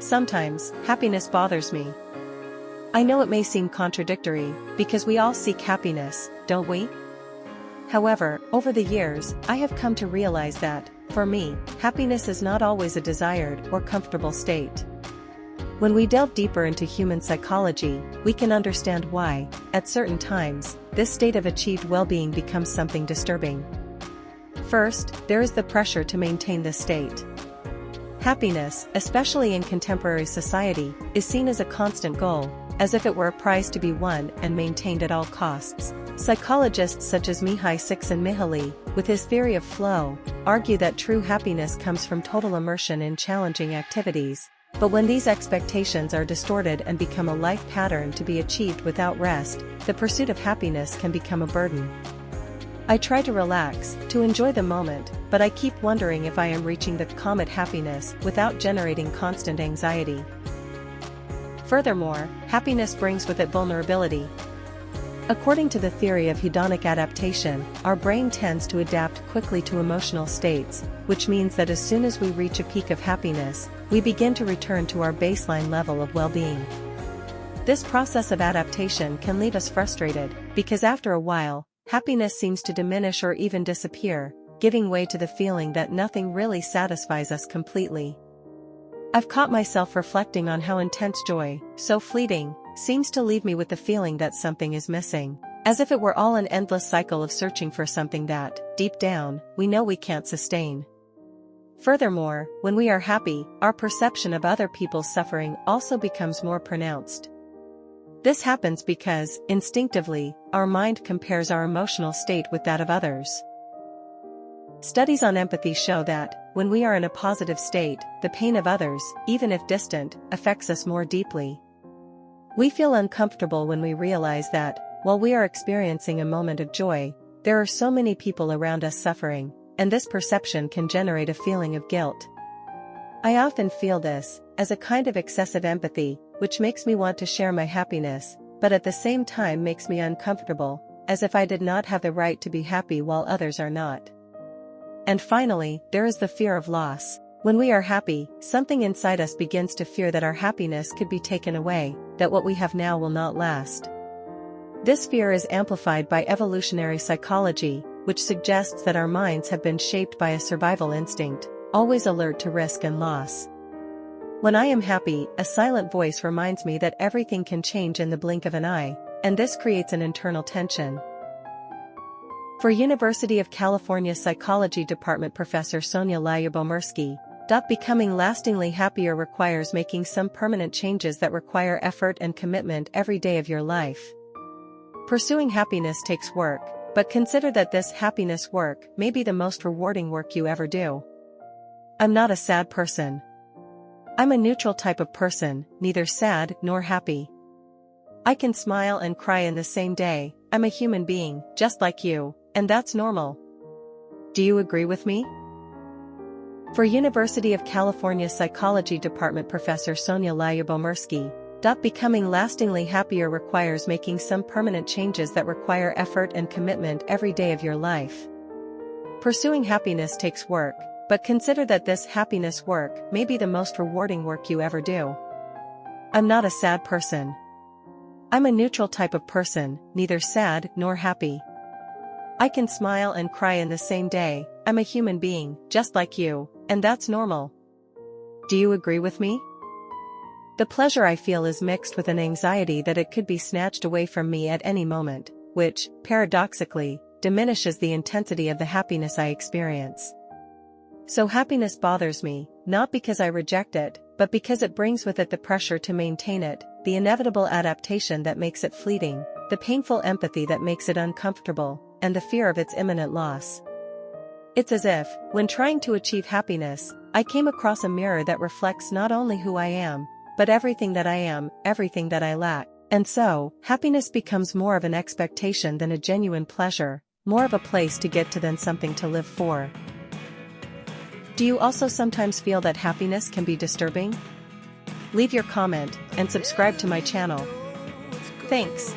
Sometimes, happiness bothers me. I know it may seem contradictory, because we all seek happiness, don't we? However, over the years, I have come to realize that, for me, happiness is not always a desired or comfortable state. When we delve deeper into human psychology, we can understand why, at certain times, this state of achieved well-being becomes something disturbing. First, there is the pressure to maintain this state. Happiness, especially in contemporary society, is seen as a constant goal, as if it were a prize to be won and maintained at all costs. Psychologists such as Mihaly, with his theory of flow, argue that true happiness comes from total immersion in challenging activities, but when these expectations are distorted and become a life pattern to be achieved without rest, the pursuit of happiness can become a burden. I try to relax, to enjoy the moment, but I keep wondering if I am reaching the comet happiness without generating constant anxiety. Furthermore, happiness brings with it vulnerability. According to the theory of hedonic adaptation, our brain tends to adapt quickly to emotional states, which means that as soon as we reach a peak of happiness, we begin to return to our baseline level of well-being. This process of adaptation can leave us frustrated, because after a while, happiness seems to diminish or even disappear, giving way to the feeling that nothing really satisfies us completely. I've caught myself reflecting on how intense joy, so fleeting, seems to leave me with the feeling that something is missing, as if it were all an endless cycle of searching for something that, deep down, we know we can't sustain. Furthermore, when we are happy, our perception of other people's suffering also becomes more pronounced. This happens because, instinctively, our mind compares our emotional state with that of others. Studies on empathy show that, when we are in a positive state, the pain of others, even if distant, affects us more deeply. We feel uncomfortable when we realize that, while we are experiencing a moment of joy, there are so many people around us suffering, and this perception can generate a feeling of guilt. I often feel this, as a kind of excessive empathy, which makes me want to share my happiness, but at the same time makes me uncomfortable, as if I did not have the right to be happy while others are not. And finally, there is the fear of loss. When we are happy, something inside us begins to fear that our happiness could be taken away, that what we have now will not last. This fear is amplified by evolutionary psychology, which suggests that our minds have been shaped by a survival instinct, always alert to risk and loss. When I am happy, a silent voice reminds me that everything can change in the blink of an eye, and this creates an internal tension. For University of California Psychology Department Professor Sonia Lyubomirsky, becoming lastingly happier requires making some permanent changes that require effort and commitment every day of your life. Pursuing happiness takes work, but consider that this happiness work may be the most rewarding work you ever do. I'm not a sad person. I'm a neutral type of person, neither sad nor happy. I can smile and cry in the same day. I'm a human being, just like you, and that's normal. Do you agree with me? For University of California Psychology Department Professor Sonia Lyubomirsky, becoming lastingly happier requires making some permanent changes that require effort and commitment every day of your life. Pursuing happiness takes work, but consider that this happiness work may be the most rewarding work you ever do. I'm not a sad person. I'm a neutral type of person, neither sad nor happy. I can smile and cry in the same day. I'm a human being, just like you, and that's normal. Do you agree with me? The pleasure I feel is mixed with an anxiety that it could be snatched away from me at any moment, which, paradoxically, diminishes the intensity of the happiness I experience. So happiness bothers me, not because I reject it, but because it brings with it the pressure to maintain it, the inevitable adaptation that makes it fleeting, the painful empathy that makes it uncomfortable, and the fear of its imminent loss. It's as if, when trying to achieve happiness, I came across a mirror that reflects not only who I am, but everything that I am, everything that I lack. And so, happiness becomes more of an expectation than a genuine pleasure, more of a place to get to than something to live for. Do you also sometimes feel that happiness can be disturbing? Leave your comment, and subscribe to my channel. Thanks.